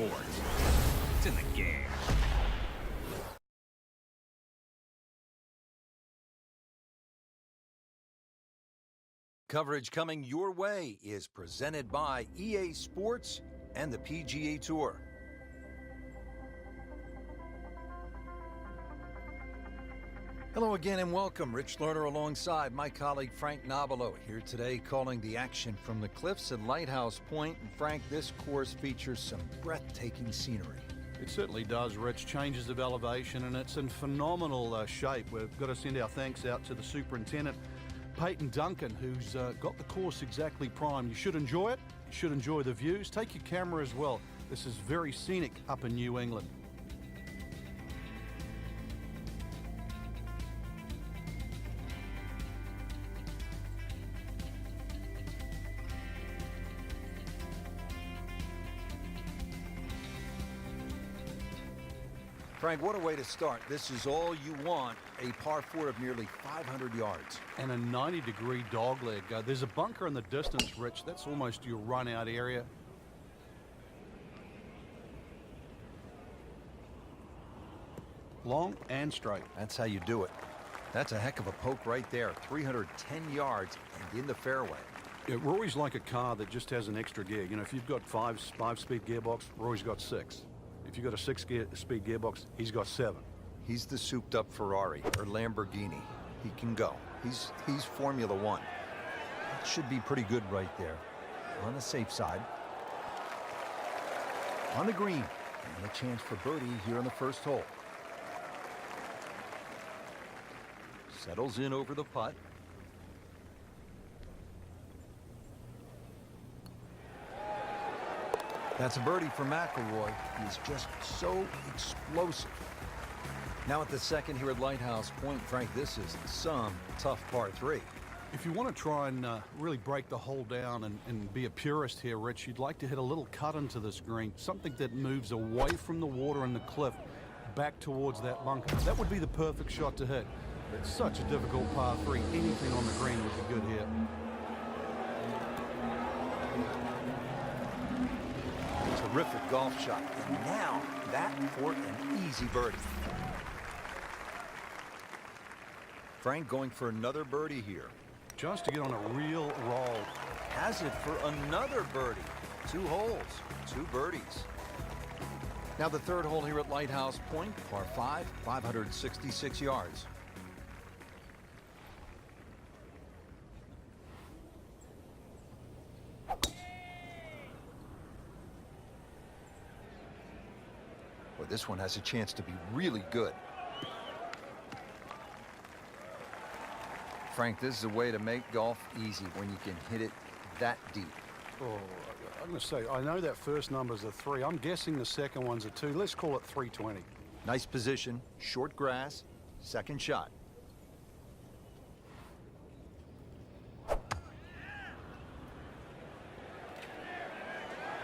sports. It's in the game. Coverage coming your way is presented by EA Sports and the PGA Tour. Hello again and welcome. Rich Lerner alongside my colleague Frank Nobilo here today calling the action from the cliffs at Lighthouse Pointe. And Frank, this course features some breathtaking scenery. It certainly does, Rich. Changes of elevation, and it's in phenomenal shape. We've got to send our thanks out to the superintendent, Peyton Duncan, who's got the course exactly primed. You should enjoy it. You should enjoy the views. Take your camera as well. This is very scenic up in New England. Frank, what a way to start. This is all you want, a par 4 of nearly 500 yards. And a 90-degree dogleg. There's a bunker in the distance, Rich. That's almost your run-out area. Long and straight. That's how you do it. That's a heck of a poke right there. 310 yards and in the fairway. Yeah, Rory's like a car that just has an extra gear. You know, if you've got five-speed gearbox, Rory's got 6. If you've got a 6-speed gearbox, he's got 7. He's the souped-up Ferrari or Lamborghini. He can go. He's Formula One. That should be pretty good right there. On the safe side. On the green. And a chance for birdie here on the first hole. Settles in over the putt. That's a birdie for McIlroy. He's just so explosive. Now at the second here at Lighthouse Pointe, Frank, this is some tough par 3. If you want to try and really break the hole down and be a purist here, Rich, you'd like to hit a little cut into this green, something that moves away from the water and the cliff back towards that bunker. That would be the perfect shot to hit. It's such a difficult par 3. Anything on the green would be good here. Terrific golf shot. And now that for an easy birdie. Frank going for another birdie here. Just to get on a real roll. Has it for another birdie. 2 holes, 2 birdies. Now the third hole here at Lighthouse Pointe, par 5, 566 yards. Well, this one has a chance to be really good. Frank, this is a way to make golf easy when you can hit it that deep. Oh, I'm going to say, I know that first number's a 3. I'm guessing the second one's a 2. Let's call it 320. Nice position, short grass, second shot.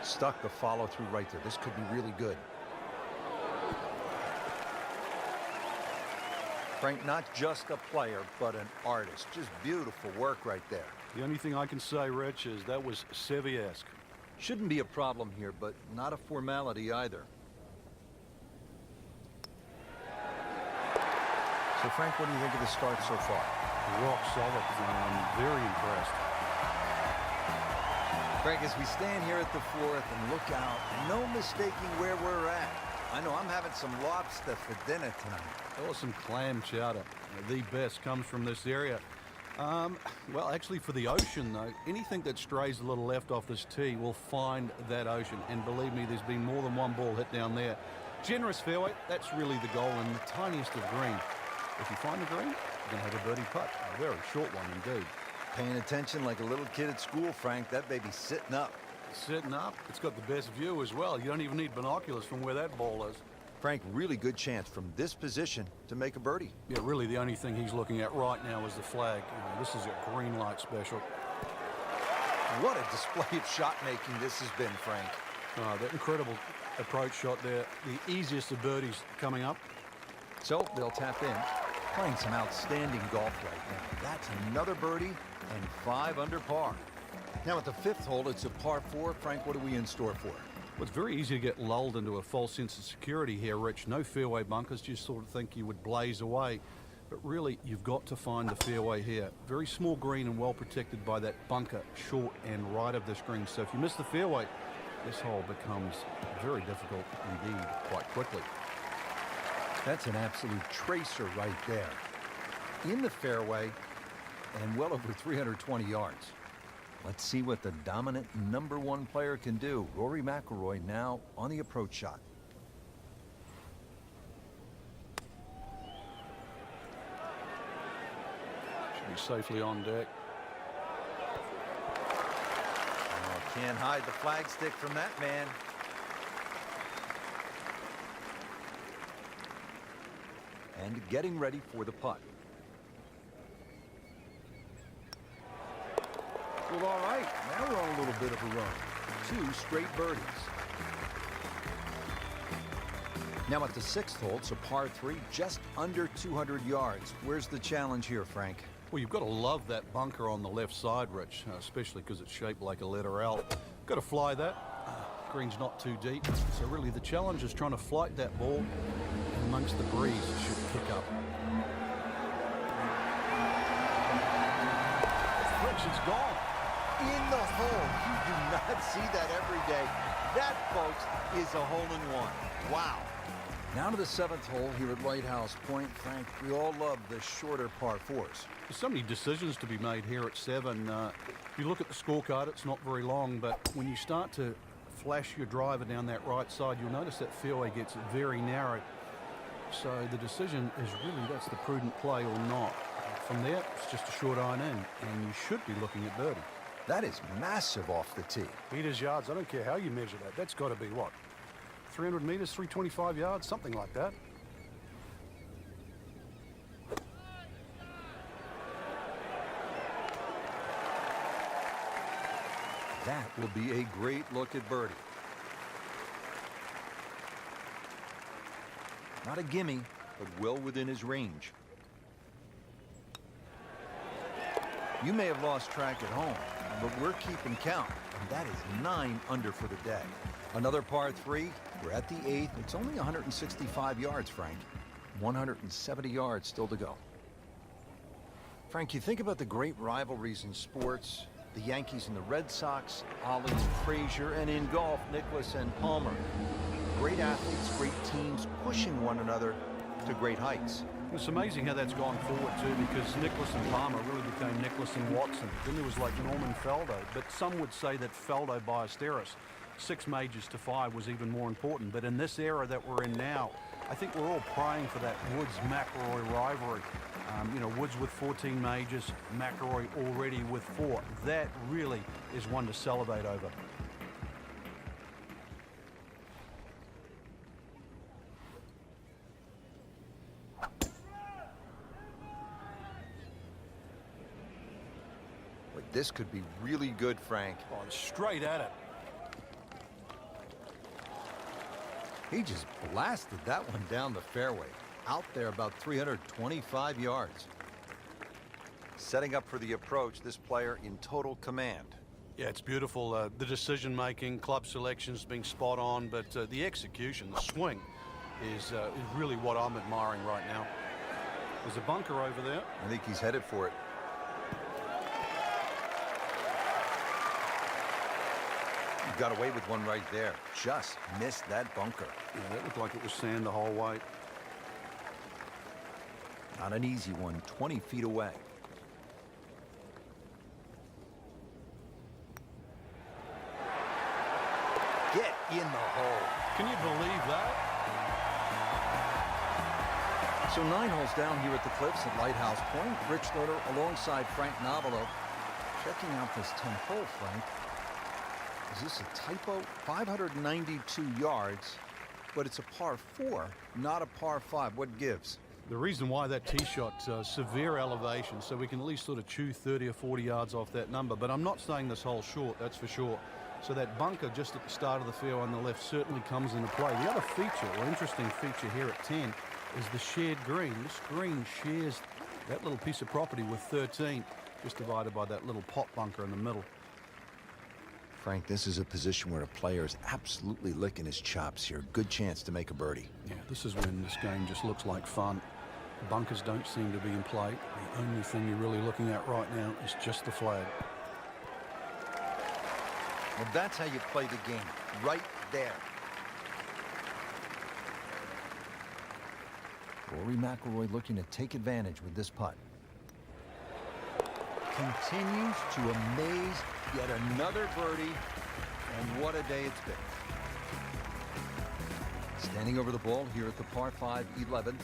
Stuck the follow through right there. This could be really good. Frank, not just a player, but an artist. Just beautiful work right there. The only thing I can say, Rich, is that was Seve-esque. Shouldn't be a problem here, but not a formality either. So, Frank, what do you think of the start so far? Rock solid. I'm very impressed. Frank, as we stand here at the 4th and look out, no mistaking where we're at. I know I'm having some lobster for dinner tonight. Oh, some clam chowder. The best comes from this area. Well, actually, for the ocean, though, anything that strays a little left off this tee will find that ocean. And believe me, there's been more than one ball hit down there. Generous fairway, that's really the goal, and the tiniest of green. If you find the green, you're going to have a birdie putt. A very short one indeed. Paying attention like a little kid at school, Frank. That baby's sitting up. Sitting up. It's got the best view as well. You don't even need binoculars from where that ball is. Frank, really good chance from this position to make a birdie. Yeah, really the only thing he's looking at right now is the flag. This is a green light special. What a display of shot making this has been, Frank. That incredible approach shot there. The easiest of birdies coming up. So they'll tap in. Playing some outstanding golf right now. That's another birdie and 5 under par. Now at the 5th hole, it's a par 4. Frank, what are we in store for? Well, it's very easy to get lulled into a false sense of security here, Rich. No fairway bunkers, just sort of think you would blaze away. But really, you've got to find the fairway here. Very small green and well protected by that bunker short and right of this green. So if you miss the fairway, this hole becomes very difficult indeed quite quickly. That's an absolute tracer right there. In the fairway and well over 320 yards. Let's see what the dominant #1 player can do. Rory McILROY now on the approach shot. Should be safely on deck. Oh, can't hide the flagstick from that man. And getting ready for the putt. Well, all right. Now we're on a little bit of a run. 2 straight birdies. Now at the 6th hole, it's a par 3, just under 200 yards. Where's the challenge here, Frank? Well, you've got to love that bunker on the left side, Rich, especially because it's shaped like a letter L. Got to fly that. Green's not too deep, so really the challenge is trying to flight that ball amongst the breeze. It should kick up. Rich, it's gone. In the hole. You do not see that every day. That, folks, is a hole-in-one. Wow. Now to the 7th hole here at Lighthouse Point. Frank, we all love the shorter par 4s. There's so many decisions to be made here at 7. If you look at the scorecard, it's not very long, but when you start to flash your driver down that right side, you'll notice that fairway gets very narrow. So the decision is really that's the prudent play or not. From there, it's just a short iron in, and you should be looking at birdie. That is massive off the tee. Meters, yards, I don't care how you measure that. That's got to be what? 300 meters, 325 yards, something like that. That will be a great look at birdie. Not a gimme, but well within his range. You may have lost track at home, but we're keeping count, and that is 9 under for the day. Another par 3. We're at the 8th. It's only 165 yards, Frank. 170 yards still to go. Frank, you think about the great rivalries in sports, the Yankees and the Red Sox, Ali and Frazier, and in golf, Nicklaus and Palmer. Great athletes, great teams pushing one another to great heights. It's amazing how that's gone forward too, because Nicklaus and Palmer really became Nicklaus and Watson. Then there was like Norman Faldo, but some would say that Faldo Ballesteros, 6 majors to 5 was even more important. But in this era that we're in now, I think we're all praying for that Woods-McIlroy rivalry. You know, Woods with 14 majors, McIlroy already with 4. That really is one to salivate over. But this could be really good, Frank. Oh, straight at it. He just blasted that one down the fairway. Out there about 325 yards. Setting up for the approach, this player in total command. Yeah, it's beautiful. The decision-making, club selection's been spot on, but the execution, the swing, is really what I'm admiring right now. There's a bunker over there. I think he's headed for it. He got away with one right there. Just missed that bunker. Yeah, that looked like it was sand the whole way. Not an easy one, 20 feet away. Get in the hole. Can you believe that? So 9 holes down here at the Cliffs at Lighthouse Point. Rich Loader alongside Frank Nobilo. Checking out this 10th hole, Frank. Is this a typo? 592 yards, but it's a par 4, not a par 5. What gives? The reason why that tee shot, severe elevation, so we can at least sort of chew 30 or 40 yards off that number. But I'm not saying this hole's short, that's for sure. So that bunker just at the start of the fairway on the left certainly comes into play. The other feature, or interesting feature here at 10, is the shared green. This green shares that little piece of property with 13, just divided by that little pot bunker in the middle. Frank, this is a position where the player is absolutely licking his chops here. Good chance to make a birdie. Yeah, this is when this game just looks like fun. Bunkers don't seem to be in play. The only thing you're really looking at right now is just the flag. Well, that's how you play the game, right there. Rory McIlroy looking to take advantage with this putt. Continues to amaze, yet another birdie, and what a day it's been. Standing over the ball here at the par 5 11th.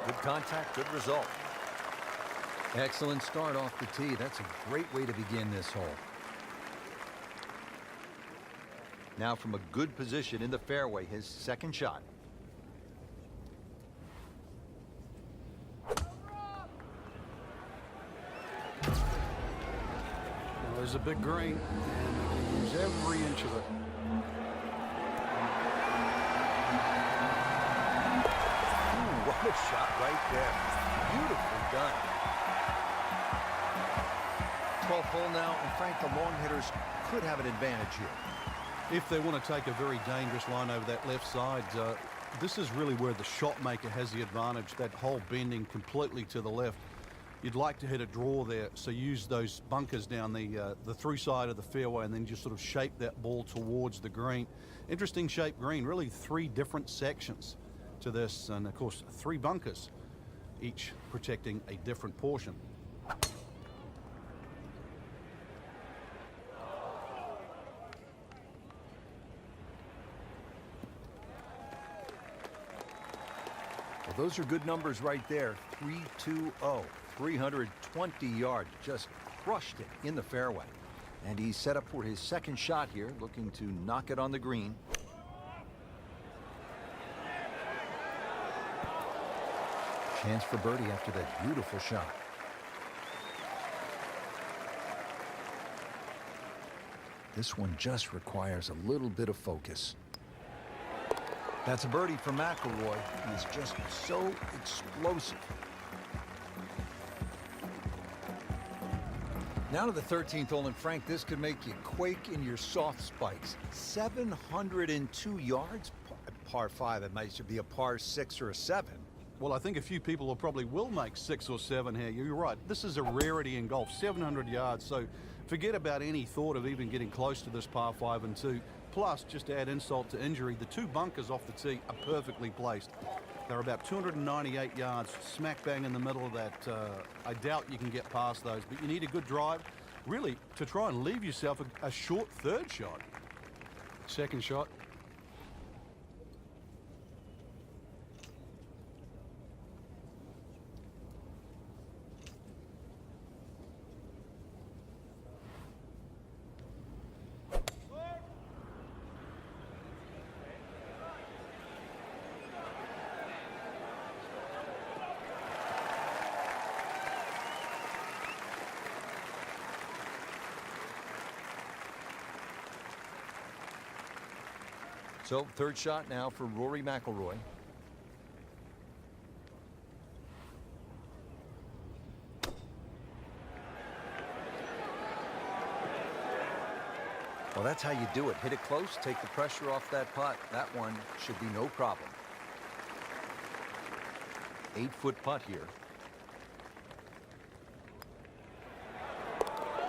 Good contact, good result. Excellent start off the tee. That's a great way to begin this hole. Now from a good position in the fairway, his second shot. Well, there's a big green, and use every inch of it. What a shot right there. Beautifully done. 12th hole now, and Frank, the long hitters could have an advantage here. If they want to take a very dangerous line over that left side, this is really where the shot maker has the advantage. That hole bending completely to the left. You'd like to hit a draw there, so use those bunkers down the through side of the fairway and then just sort of shape that ball towards the green. Interesting shaped green, really 3 different sections to this, and of course 3 bunkers, each protecting a different portion. Well, those are good numbers right there. 320, 320 yards, just crushed it in the fairway. And he's set up for his second shot here, looking to knock it on the green. Chance for birdie after that beautiful shot. This one just requires a little bit of focus. That's a birdie for McIlroy. He's just so explosive. Now to the 13th hole, and Frank, this could make you quake in your soft spikes. 702 yards, par 5. It might be a par 6 or a 7. Well, I think a few people will make 6 or 7 here. You're right. This is a rarity in golf, 700 yards. So forget about any thought of even getting close to this par 5 and 2. Plus, just to add insult to injury, the 2 bunkers off the tee are perfectly placed. They're about 298 yards, smack bang in the middle of that. I doubt you can get past those, but you need a good drive, really, to try and leave yourself a short third shot. Second shot. So, third shot now for Rory McIlroy. Well, that's how you do it. Hit it close, take the pressure off that putt. That one should be no problem. 8-foot putt here.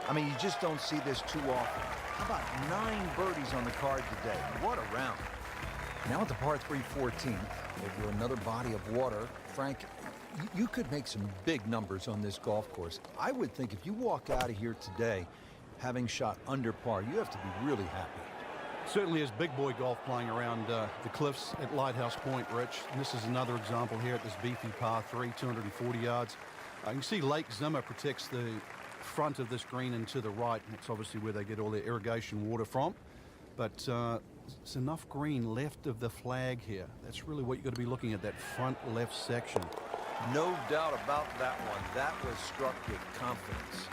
I mean, you just don't see this too often. How about 9 birdies on the card today? What a round. Now at the par 3 14th, over another body of water. Frank, you could make some big numbers on this golf course. I would think if you walk out of here today having shot under par, you have to be really happy. Certainly is big boy golf playing around the cliffs at Lighthouse Point, Rich. And this is another example here at this beefy par 3, 240 yards. You can see Lake Zimmer protects the front of this green and to the right. And it's obviously where they get all their irrigation water from. But it's enough green left of the flag here. That's really what you've got to be looking at, that front left section. No doubt about that one. That was struck with confidence.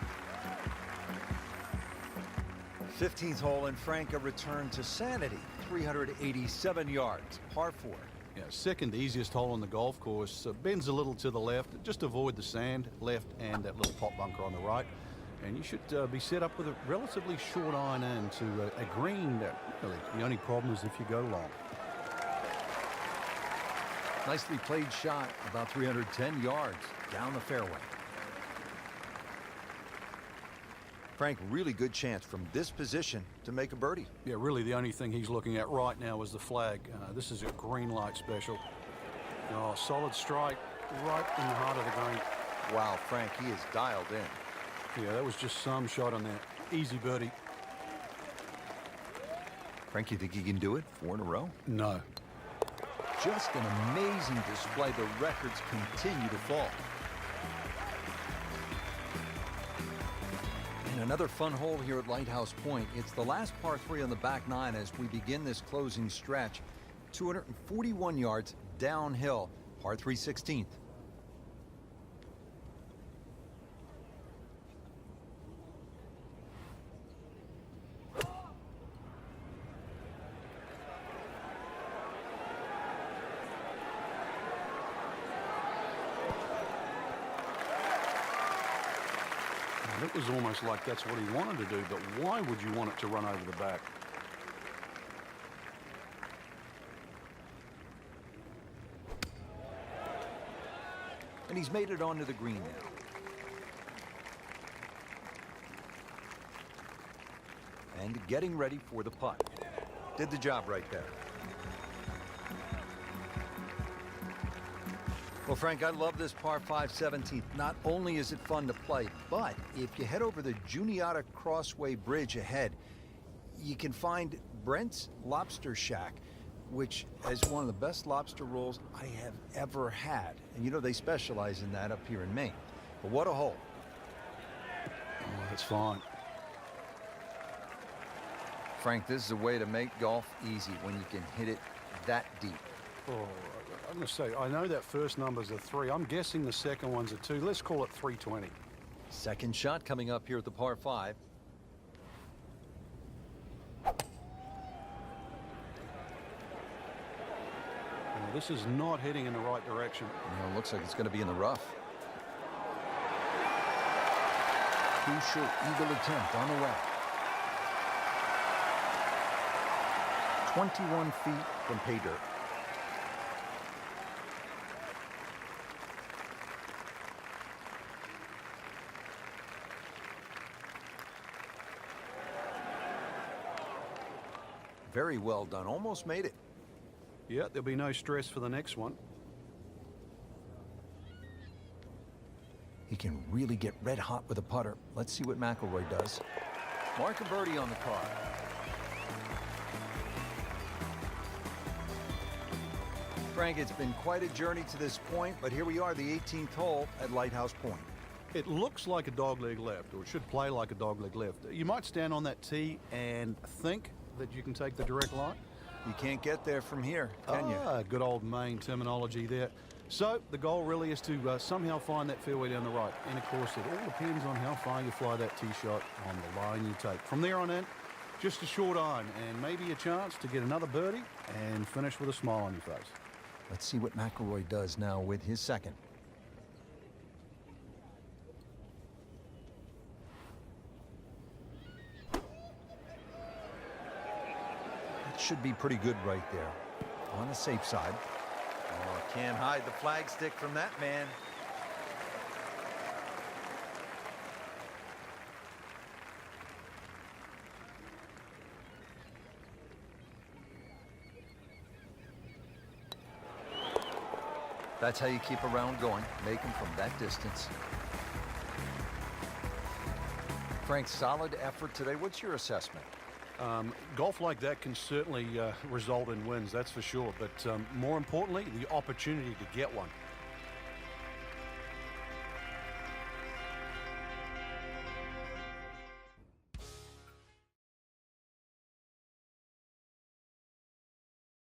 15th hole, and Frank a return to sanity. 387 yards, par 4. Yeah, second easiest hole on the golf course. Bends a little to the left. Just avoid the sand left and that little pot bunker on the right. And you should be set up with a relatively short iron in to a green. Really, the only problem is if you go long. Nicely played shot, about 310 yards down the fairway. Frank, really good chance from this position to make a birdie. Yeah, really the only thing he's looking at right now is the flag. This is a green light special. Oh, solid strike right in the heart of the green. Wow, Frank, he is dialed in. Yeah, that was just some shot on that. Easy birdie. Frank, you think he can do it 4 in a row? No. Just an amazing display. The records continue to fall. And another fun hole here at Lighthouse Point. It's the last par 3 on the back 9 as we begin this closing stretch. 241 yards downhill, par 3 16th. It was almost like that's what he wanted to do, but why would you want it to run over the back? And he's made it onto the green now. And getting ready for the putt. Did the job right there. Well, Frank, I love this par 5 17th. Not only is it fun to play, but if you head over the Juniata Crossway Bridge ahead, you can find Brent's Lobster Shack, which is one of the best lobster rolls I have ever had. And you know, they specialize in that up here in Maine. But what a hole. Oh, that's fine. Frank, this is a way to make golf easy when you can hit it that deep. Oh, I'm going to say, I know that first number's a 3. I'm guessing the second one's a 2. Let's call it 320. Second shot coming up here at the par 5. Now, this is not heading in the right direction. You know, looks like it's going to be in the rough. Crucial eagle attempt on the way. 21 feet from pay dirt. Very well done. Almost made it. Yeah, there'll be no stress for the next one. He can really get red hot with a putter. Let's see what McIlroy does. Mark a birdie on the card. Frank, it's been quite a journey to this point, but here we are, the 18th hole at Lighthouse Point. It looks like a dogleg left, or it should play like a dogleg left. You might stand on that tee and think that you can take the direct line. You can't get there from here, can you? Good old Maine terminology there. So the goal really is to somehow find that fairway down the right. And of course, it all depends on how far you fly that tee shot on the line you take. From there on in, just a short iron and maybe a chance to get another birdie and finish with a smile on your face. Let's see what McIlroy does now with his second. That should be pretty good right there. On the safe side. Oh, can't hide the flagstick from that man. That's how you keep a round going. Make them from that distance. Frank, solid effort today. What's your assessment? Golf like that can certainly result in wins, that's for sure. But more importantly, the opportunity to get one.